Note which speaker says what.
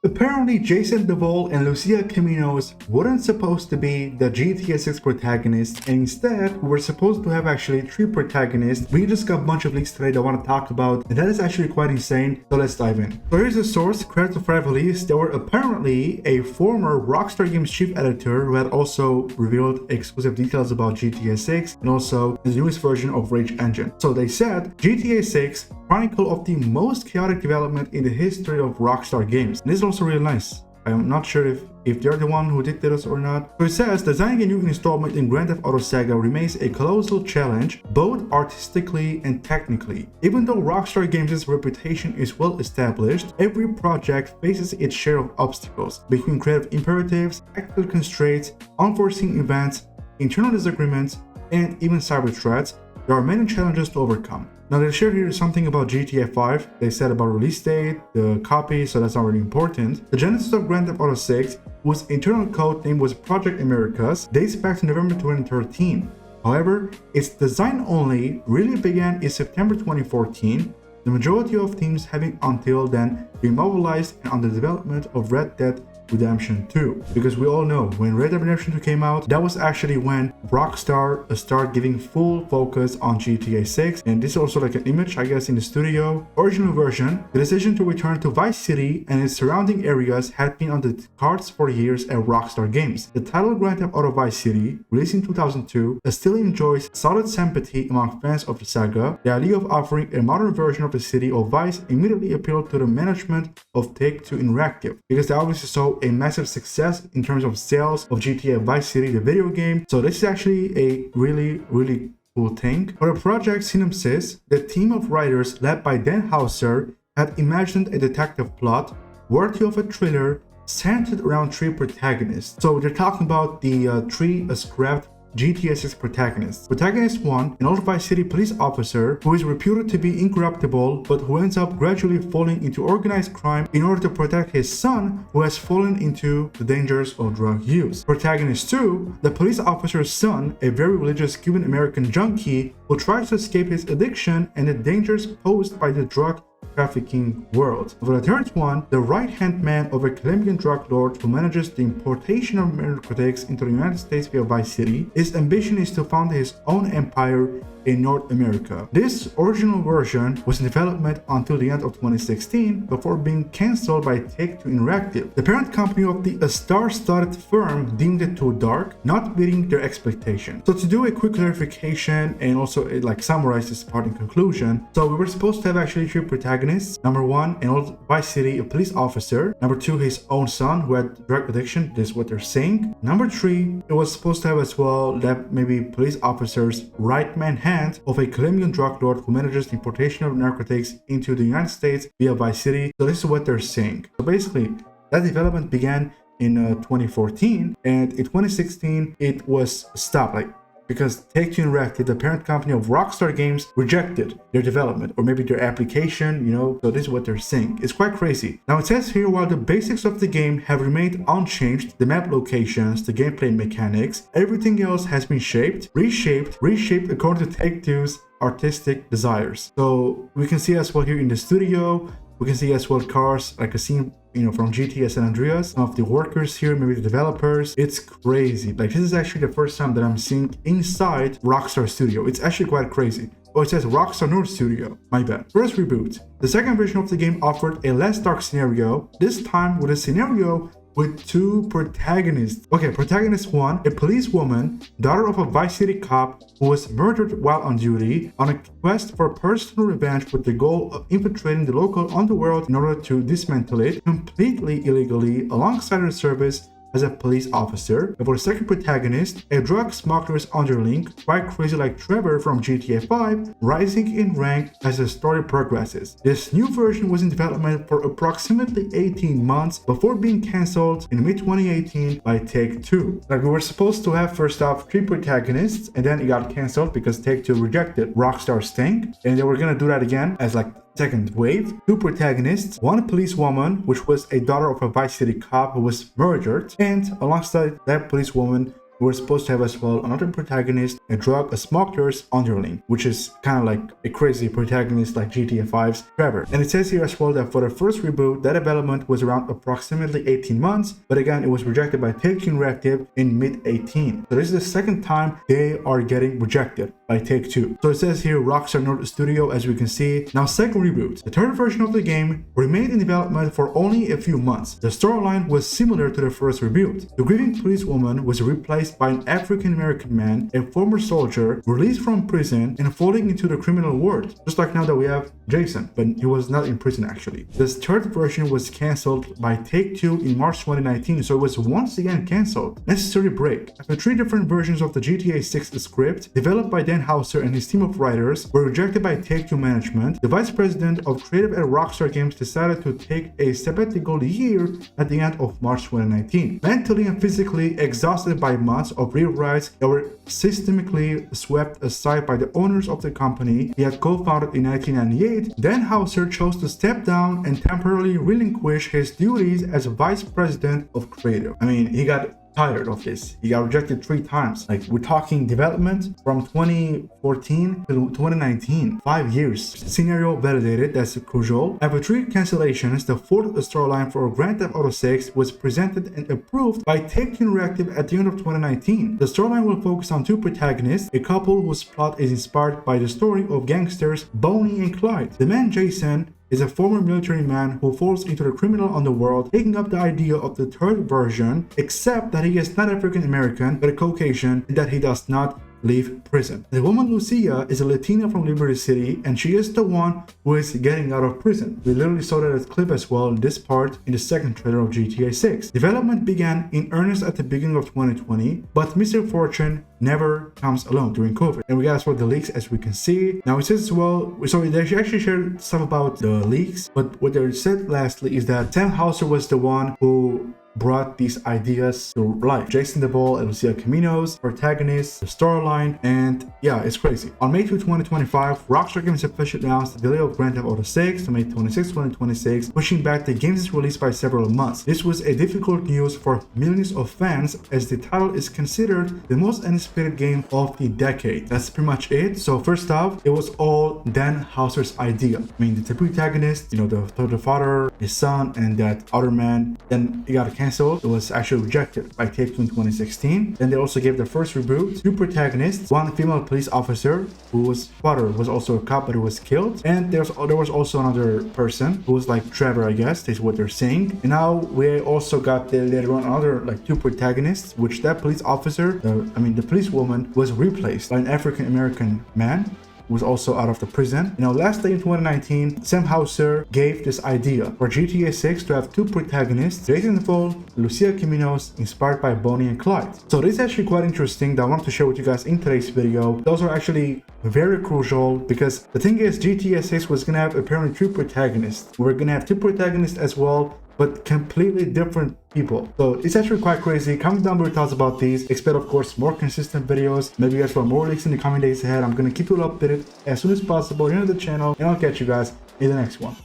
Speaker 1: Apparently, Jason DeVol and Lucia Caminos weren't supposed to be the GTA 6 protagonists, and instead, we were supposed to have actually 3 protagonists. We just got a bunch of leaks today that I want to talk about, and that is actually quite insane, so let's dive in. So here's the source, credit to Fred Release. There were apparently a former Rockstar Games chief editor who had also revealed exclusive details about GTA 6 and also the newest version of Rage Engine. So they said, GTA 6 chronicle of the most chaotic development in the history of Rockstar Games. And this is also really nice. I'm not sure if they're the one who did this or not. So it says, designing a new installment in Grand Theft Auto Saga remains a colossal challenge, both artistically and technically. Even though Rockstar Games' reputation is well established, every project faces its share of obstacles, between creative imperatives, technical constraints, unforeseen events, internal disagreements, and even cyber threats. There are many challenges to overcome. Now they shared here something about GTA 5. They said about release date, the copy, so that's not really important. The genesis of Grand Theft Auto 6, whose internal code name was Project Americas, dates back to November 2013. However, its design only really began in September 2014, the majority of teams having until then been mobilized and under development of Red Dead Redemption 2. Because we all know when Red Dead Redemption 2 came out, that was actually when Rockstar started giving full focus on GTA 6, and this is also like an image I guess in the studio. Original version, the decision to return to Vice City and its surrounding areas had been on the cards for years at Rockstar Games. The title Grand Theft Auto Vice City, released in 2002, still enjoys solid sympathy among fans of the saga. The idea of offering a modern version of the city of Vice immediately appealed to the management of Take-Two Interactive, because they obviously saw a massive success in terms of sales of GTA Vice City, the video game. So this is actually a really cool thing. For the project synopsis, the team of writers led by Dan Houser had imagined a detective plot worthy of a thriller centered around 3 protagonists. So they're talking about the 3 scrapped GTA 6 protagonists. Protagonist 1, an old Vice City police officer who is reputed to be incorruptible but who ends up gradually falling into organized crime in order to protect his son who has fallen into the dangers of drug use. Protagonist 2, the police officer's son, a very religious Cuban American junkie who tries to escape his addiction and the dangers posed by the drug trafficking world. For the third one, the right-hand man of a Colombian drug lord who manages the importation of narcotics into the United States via Vice City. His ambition is to found his own empire in North America. This original version was in development until the end of 2016 before being cancelled by Take-Two Interactive. The parent company of the star-studded firm deemed it too dark, not meeting their expectation. So to do a quick clarification and also summarize this part in conclusion, so we were supposed to have actually 3 protagonists. Number 1, an old Vice City police officer. Number 2, his own son who had drug addiction. This is what they're saying. Number 3, it was supposed to have as well that maybe police officer's right-man hand of a Colombian drug lord who manages the importation of narcotics into the United States via Vice City. So this is what they're saying. So basically, that development began in 2014, and in 2016 it was stopped, because Take-Two Interactive, the parent company of Rockstar Games, rejected their development or maybe their application, so this is what they're saying. It's quite crazy. Now it says here, while the basics of the game have remained unchanged, the map locations, the gameplay mechanics, everything else has been reshaped according to Take-Two's artistic desires. So we can see as well here in the studio, we can see as well cars, like a scene from GTA San Andreas, some of the workers here, maybe the developers. It's crazy. This is actually the first time that I'm seeing inside Rockstar Studio. It's actually quite crazy. Oh, it says Rockstar North Studio. My bad. First Reboot. The second version of the game offered a less dark scenario, this time with a scenario with 2 protagonists. Okay, protagonist 1, a policewoman, daughter of a Vice City cop who was murdered while on duty, on a quest for personal revenge with the goal of infiltrating the local underworld in order to dismantle it completely illegally alongside her service as a police officer. And for the second protagonist, a drug smuggler's underling, quite crazy like Trevor from GTA 5, rising in rank as the story progresses. This new version was in development for approximately 18 months before being cancelled in mid-2018 by Take-Two. We were supposed to have first off 3 protagonists, and then it got cancelled because Take-Two rejected Rockstar's thing, and they were gonna do that again as second wave. 2 protagonists, 1 policewoman, which was a daughter of a Vice City cop who was murdered, and alongside that policewoman we're supposed to have as well another protagonist, a drug smuggler's underling, which is kind of like a crazy protagonist like GTA 5's Trevor. And it says here as well that for the first reboot, that development was around approximately 18 months, but again, it was rejected by Take-Two Interactive in mid-18. So this is the second time they are getting rejected by Take-Two. So it says here Rockstar North Studio, as we can see. Now, second reboot. The third version of the game remained in development for only a few months. The storyline was similar to the first reboot. The grieving policewoman was replaced by an African-American man, a former soldier, released from prison and falling into the criminal world. Just like now that we have Jason, but he was not in prison actually. This third version was cancelled by Take-Two in March 2019, so it was once again cancelled. Necessary break. After 3 different versions of the GTA 6 script, developed by Dan Houser and his team of writers, were rejected by Take-Two management, the vice president of creative at Rockstar Games decided to take a sabbatical year at the end of March 2019. Mentally and physically exhausted by months of rewrites that were systemically swept aside by the owners of the company he had co-founded in 1998, Dan Houser chose to step down and temporarily relinquish his duties as vice president of creative. I mean, he got tired of this. He got rejected 3 times. Like, we're talking development from 2014 to 2019, 5 years. Scenario validated, that's crucial. After 3 cancellations, the 4th storyline for Grand Theft Auto 6 was presented and approved by Take-Two Interactive at the end of 2019. The storyline will focus on 2 protagonists, a couple whose plot is inspired by the story of gangsters Bonnie and Clyde. The man Jason is a former military man who falls into the criminal underworld, taking up the idea of the third version, except that he is not African American but a Caucasian, and that he does not leave prison. The woman Lucia is a Latina from Liberty City, and she is the one who is getting out of prison. We literally saw that clip as well in this part in the second trailer of GTA 6. Development began in earnest at the beginning of 2020, but Mr. Fortune never comes alone during COVID. And we got as well the leaks, as we can see. Now it says as well, so they actually shared stuff about the leaks, but what they said lastly is that Sam Houser was the one who brought these ideas to life. Jason DeVol and Lucia Caminos, protagonists, the storyline, and yeah, it's crazy. On May 2, 2025, Rockstar Games officially announced the delay of Grand Theft Auto 6 to May 26, 2026, pushing back the game's release by several months. This was a difficult news for millions of fans, as the title is considered the most anticipated game of the decade. That's pretty much it. So first off, it was all Dan Houser's idea. I mean, the protagonist, you know, the father, his son, and that other man, then he got canceled. It was actually rejected by Take-Two in 2016. Then they also gave the first reboot 2 protagonists, 1 female police officer whose father was also a cop but who was killed, and there was also another person who was like Trevor, I guess is what they're saying. And now we also got later on another like 2 protagonists, which that police officer, the police woman, was replaced by an African American man was also out of the prison. You know, lastly in 2019, Sam Houser gave this idea for GTA 6 to have 2 protagonists, Jason DeVol, Lucia Caminos, inspired by Bonnie and Clyde. So this is actually quite interesting that I wanted to share with you guys in today's video. Those are actually very crucial, because the thing is, GTA 6 was gonna have apparently 3 protagonists. We're gonna have 2 protagonists as well, but completely different people. So it's actually quite crazy. Comment down below your thoughts about these. Expect, of course, more consistent videos. Maybe you guys want more leaks in the coming days ahead. I'm gonna keep you updated as soon as possible here on the channel, and I'll catch you guys in the next one.